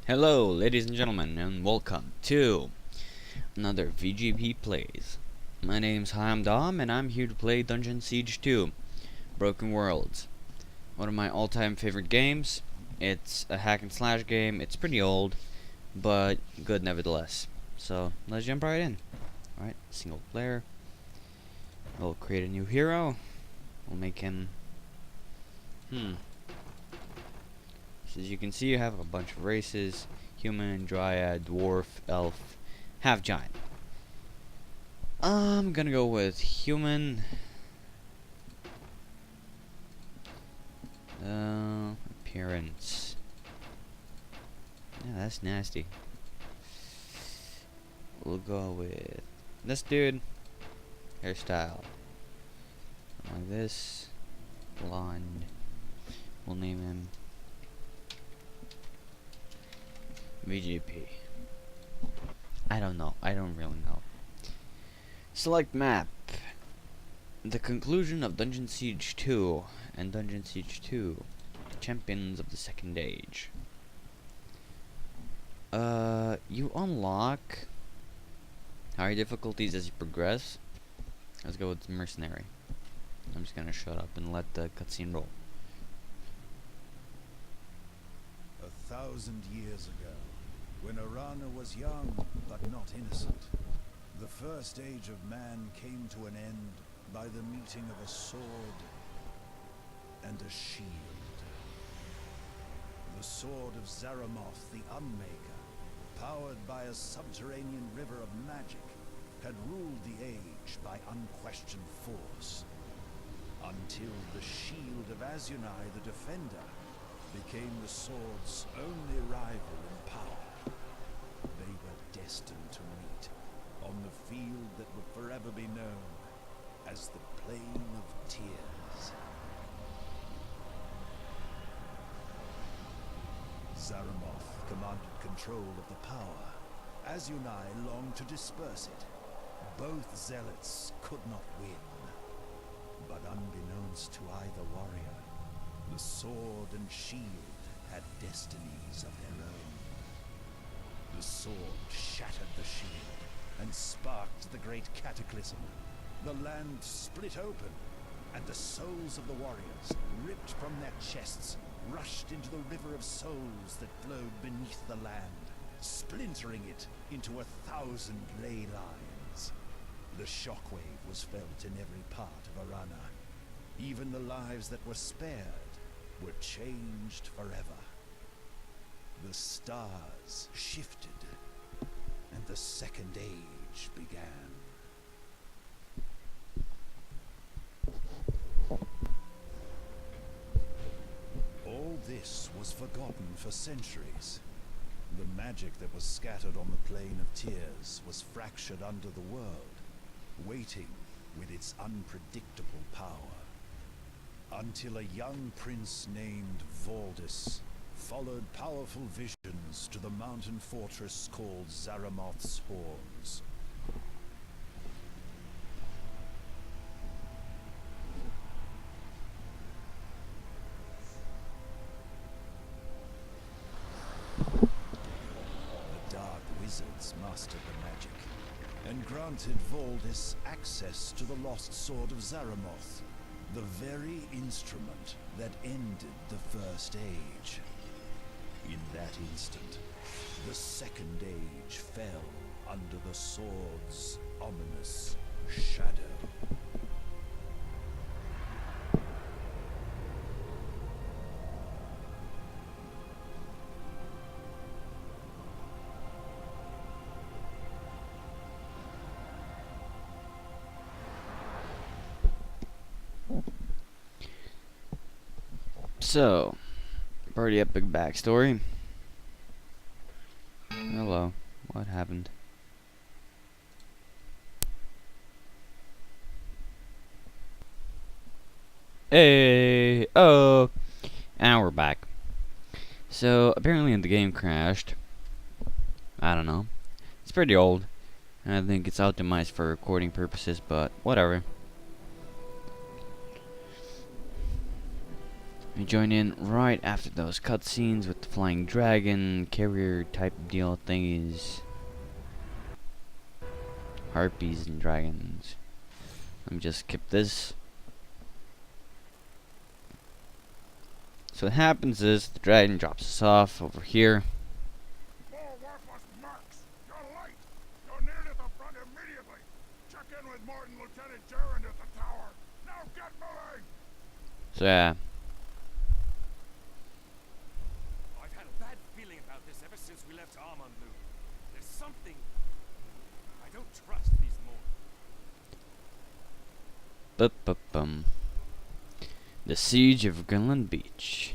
Hello, ladies and gentlemen, and welcome to another VGP Plays. My name's Haiimdom, and I'm here to play Dungeon Siege 2, Broken Worlds. One of my all-time favorite games. It's a hack and slash game. It's pretty old, but good nevertheless. So, let's jump right in. Alright, single player. We'll create a new hero. We'll make him... So as you can see, you have a bunch of races: human, dryad, dwarf, elf, half giant. I'm gonna go with human. Appearance. Yeah, that's nasty. We'll go with this dude. Hairstyle like this. Blonde. We'll name him VGP. I don't know. I don't really know. Select map. The conclusion of Dungeon Siege 2 and Dungeon Siege 2. Champions of the Second Age. You unlock higher difficulties as you progress. Let's go with mercenary. I'm just gonna shut up and let the cutscene roll. 1,000 years ago, when Arana was young but not innocent, the first age of man came to an end by the meeting of a sword and a shield. The sword of Zaramoth the Unmaker, powered by a subterranean river of magic, had ruled the age by unquestioned force, until the shield of Azunai the Defender became the sword's only rival in power. They were destined to meet on the field that would forever be known as the Plain of Tears. Zaramoth commanded control of the power. Azunai longed to disperse it. Both zealots could not win. But unbeknownst to either warrior, the sword and shield had destinies of their own. The sword shattered the shield and sparked the great cataclysm. The land split open, and the souls of the warriors, ripped from their chests, rushed into the river of souls that flowed beneath the land, splintering it into 1,000 ley lines. The shockwave was felt in every part of Arana. Even the lives that were spared were changed forever. The stars shifted, and the Second Age began. All this was forgotten for centuries. The magic that was scattered on the Plain of Tears was fractured under the world, waiting with its unpredictable power. Until a young prince named Valdis followed powerful visions to the mountain fortress called Zaramoth's Horns. The dark wizards mastered the magic and granted Valdis access to the lost sword of Zaramoth, the very instrument that ended the First Age. In that instant, the Second Age fell under the sword's ominous shadow. So, pretty epic backstory. Hello, what happened? Hey, oh, and we're back. So, apparently the game crashed. I don't know. It's pretty old. I think it's optimized for recording purposes, but whatever. We join in right after those cutscenes with the flying dragon, carrier type deal thingies. Harpies and dragons. Let me just skip this. So what happens is the dragon drops us off over here. More worthless mercs! You're late! You're needed at the front immediately! Check in with Martin Lieutenant Gerard at the tower! Now get moving! So yeah. I've had a bad feeling about this ever since we left Armandu. There's something... I don't trust these more. Bum. The Siege of Greenland Beach.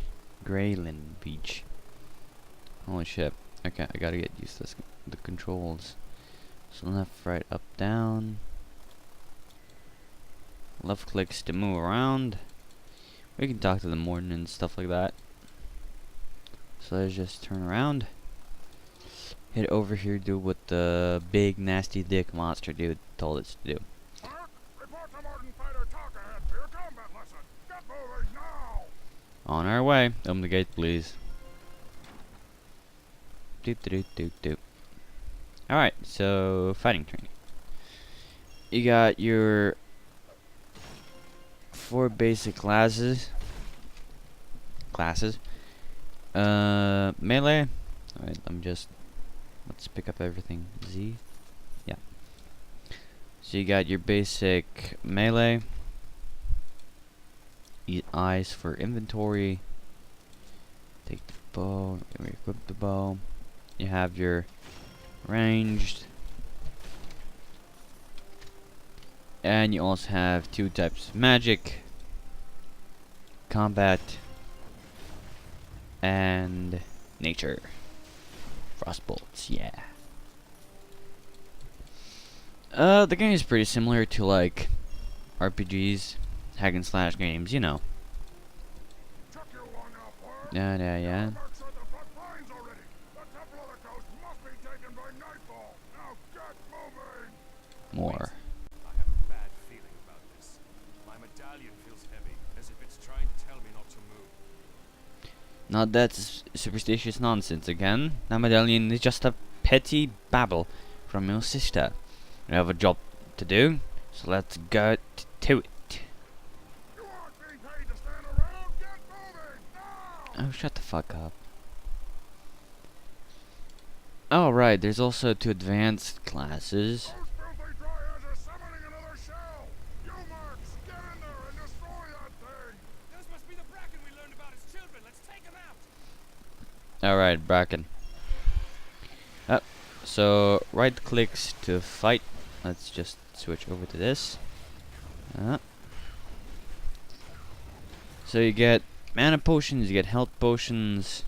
Holy shit. Okay, I gotta get used to this, the controls. So left, right, up, down. Left clicks to move around. We can talk to the Morton and stuff like that. So let's just turn around. Head over here, do what the big nasty dick monster dude told us to do. Report to Martin Fighter Talk ahead for your combat lesson! Get moving now! On our way. Open the gate, please. Doop. Alright, so fighting training. You got your 4 basic classes. Melee. Alright, let's pick up everything. Z. Yeah. So you got your basic melee. Eat eyes for inventory. Take the bow, equip the bow. You have your ranged. And you also have 2 types of magic. Combat. And nature. Frostbolts, yeah. The game is pretty similar to like RPGs, hack and slash games, you know. Took you long enough, Ward. Yeah. Mercs at the front lines already! The Temple of the Coast must be taken by nightfall! Now get moving! More. I have a bad feeling about this. My medallion feels heavy, as if it's trying to tell me not to move. Not that superstitious nonsense again. That medallion is just a petty babble from your sister. We have a job to do, so let's get to it. You aren't being paid to stand around! Get moving! Now! Oh, shut the fuck up. Oh, right, there's also 2 advanced classes. Those filthy dryads are summoning another shell! You mercs, get in there and destroy that thing! Those must be the Bracken we learned about as children. Let's take them out. Alright, Bracken. So, right clicks to fight. Let's just switch over to this. So you get mana potions, you get health potions.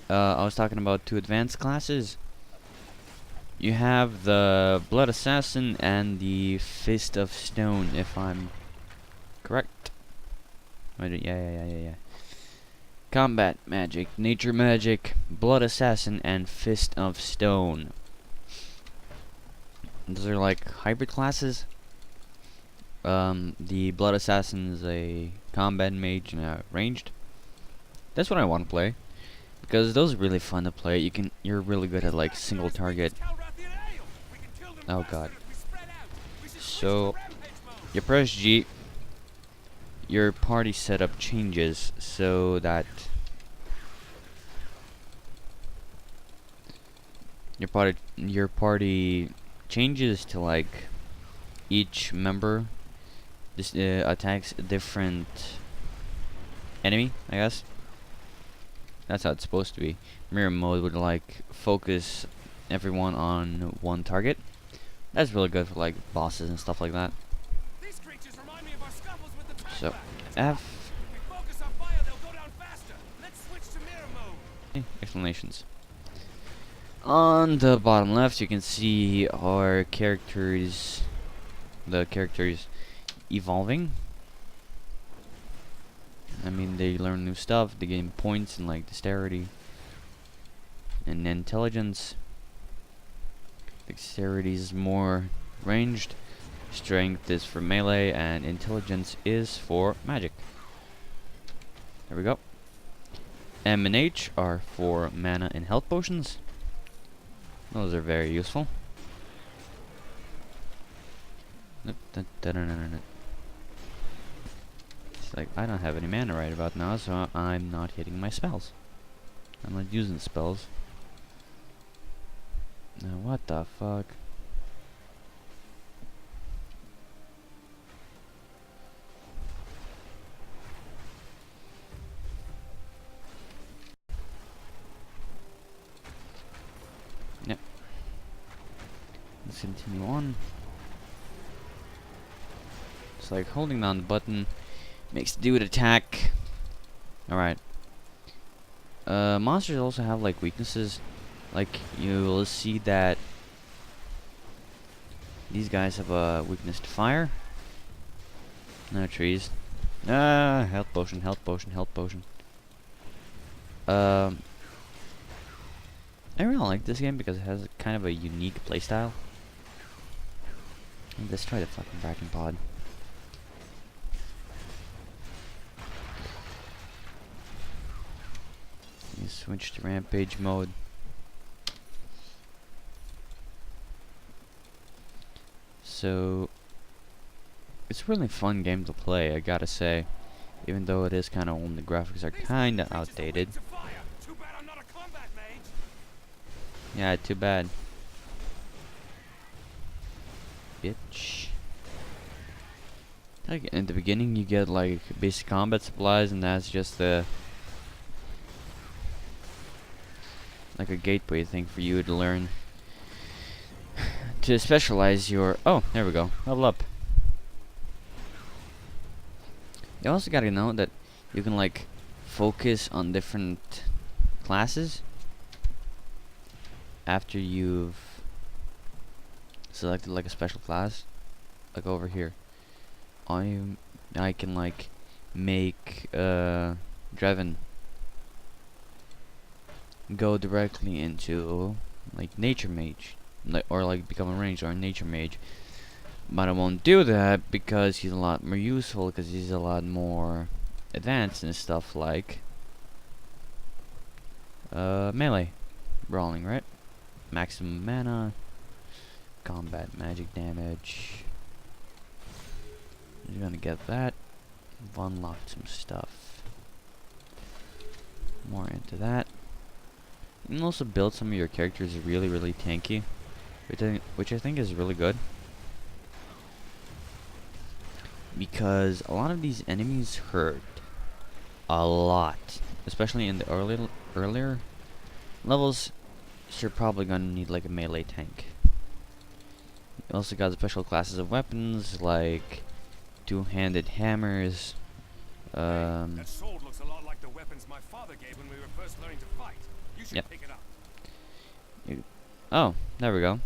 I was talking about 2 advanced classes. You have the Blood Assassin and the Fist of Stone, if I'm correct. Yeah. Combat magic, nature magic, Blood Assassin, and Fist of Stone. Those are like hybrid classes. The Blood Assassin is a combat mage and ranged. That's what I want to play, because those are really fun to play. You're really good at like single target. Oh god. So you press G. Your party setup changes so that your party changes to like each member attacks a different enemy, I guess. That's how it's supposed to be. Mirror mode would like focus everyone on one target. That's really good for like bosses and stuff like that. These creatures remind me of our scuffles with the So Pathfinders. F If we focus on fire, they'll go down faster. Let's switch to mirror mode. explanations. On the bottom left, you can see our characters, the characters evolving. I mean, they learn new stuff, they gain points in like dexterity and intelligence. Dexterity is more ranged, strength is for melee, and intelligence is for magic. There we go. M and H are for mana and health potions. Those are very useful. It's like, I don't have any mana right about now, so I'm not hitting my spells. I'm not using spells. Now, what the fuck? Yep. Let's continue on. It's like holding down the button makes the dude attack. Alright. Monsters also have like weaknesses. Like you'll see that these guys have a weakness to fire. No trees. Health potion, health potion, health potion. I really like this game because it has kind of a unique playstyle. Let's try the fucking Bracken pod. You switch to rampage mode. So it's a really fun game to play, I gotta say. Even though it is kind of old, the graphics are kind of outdated. Too bad I'm not a combat mage. Yeah, too bad. Bitch. Like in the beginning, you get like basic combat supplies, and that's just like a gateway thing for you to learn to specialize your. Oh, there we go. Level up. You also gotta know that you can like focus on different classes after you've selected like a special class. Like over here, I can like make Draven go directly into like nature mage, or like become a ranged or a nature mage. But I won't do that because he's a lot more useful, because he's a lot more advanced in stuff like melee brawling, right? Maximum mana, combat magic damage. You're gonna get that. We've unlocked some stuff. More into that. You can also build some of your characters really tanky, which I think is really good. Because a lot of these enemies hurt a lot, especially in the earlier levels. So you're probably gonna need like a melee tank. You also got special classes of weapons like two-handed hammers. That sword looks a lot like the weapons my father gave when we were first learning to fight. You should pick it up. Oh, there we go.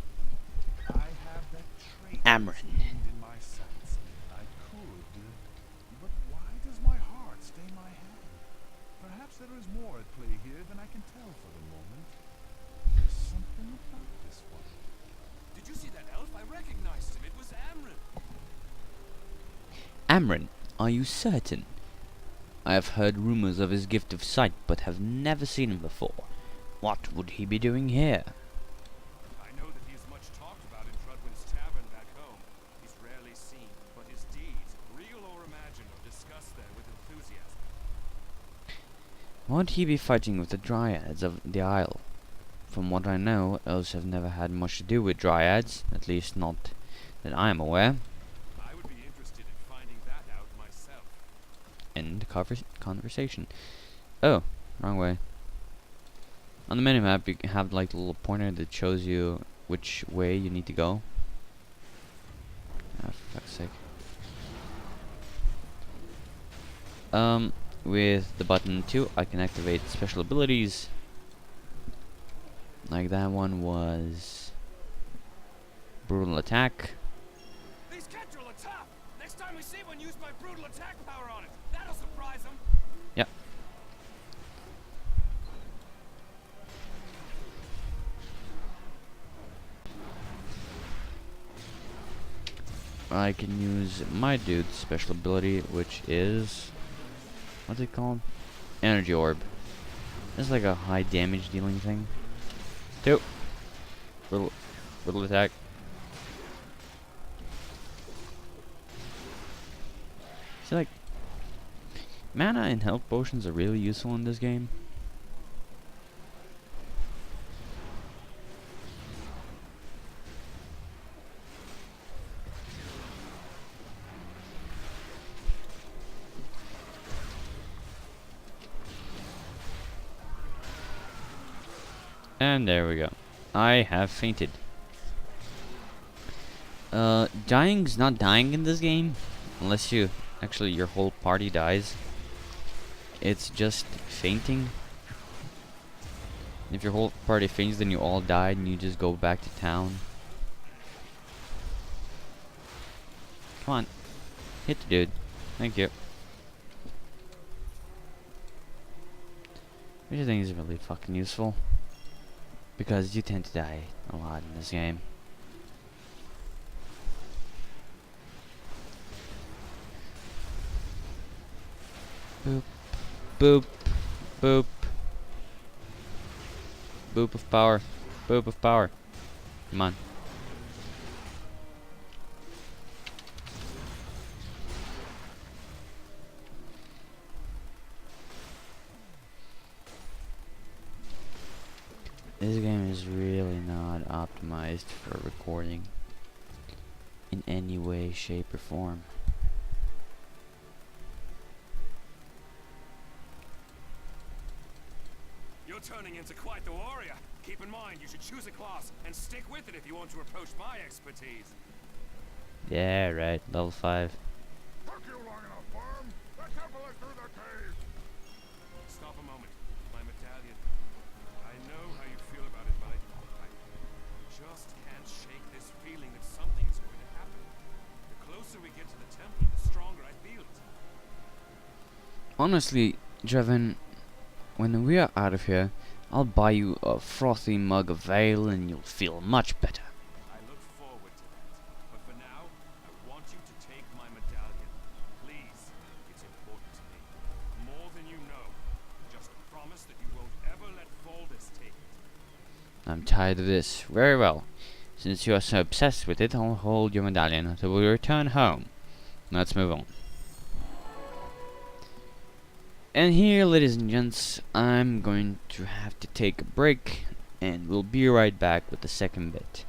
I have that trait Amron. in my sights. I could, but why does my heart stay my hand? Perhaps there is more at play here than I can tell for the moment. There's something about this one. Did you see that elf? I recognized him. It was Amron. Amron, are you certain? I have heard rumors of his gift of sight, but have never seen him before. What would he be doing here? I know that he is much talked about in Drudwin's tavern back home. He's rarely seen, but his deeds, real or imagined, are discussed there with enthusiasm. Won't he be fighting with the dryads of the Isle? From what I know, elves have never had much to do with dryads, at least not that I am aware. I would be interested in finding that out myself. End conversation. Oh, wrong way. On the minimap, you have like a little pointer that shows you which way you need to go. Ah, for fuck's sake. With the button 2, I can activate special abilities. Like that one was brutal attack. These Kestrel are tough. Next time we see one, use my brutal attack power on it. That'll surprise them. Yep. I can use my dude's special ability, which is, what's it called? Energy orb. It's like a high damage dealing thing. 2. Little attack. See, like, mana and health potions are really useful in this game. And there we go. I have fainted. Dying's not dying in this game, unless your whole party dies. It's just fainting. If your whole party faints, then you all died and you just go back to town. Come on. Hit the dude. Thank you. Which I think is really fucking useful. Because you tend to die a lot in this game. Boop. Boop. Boop. Boop of power. Boop of power. Come on. This game is really not optimized for recording in any way, shape, or form. You're turning into quite the warrior. Keep in mind, you should choose a class and stick with it if you want to approach my expertise. Yeah, right. Level 5. Took you long enough, Worm. The temple is through the cave. Stop a moment. My medallion. I know how you feel about it, but I just can't shake this feeling that something is going to happen. The closer we get to the temple, the stronger I feel it. Honestly, Drevin, when we are out of here, I'll buy you a frothy mug of ale and you'll feel much better. I look forward to that. But for now, I want you to take my medallion. Please. It's important to me. More than you know. Just promise that you won't ever let Valdis take it. I'm tired of this. Very well. Since you are so obsessed with it, I'll hold your medallion until we return home. Let's move on. And here, ladies and gents, I'm going to have to take a break, and we'll be right back with the second bit.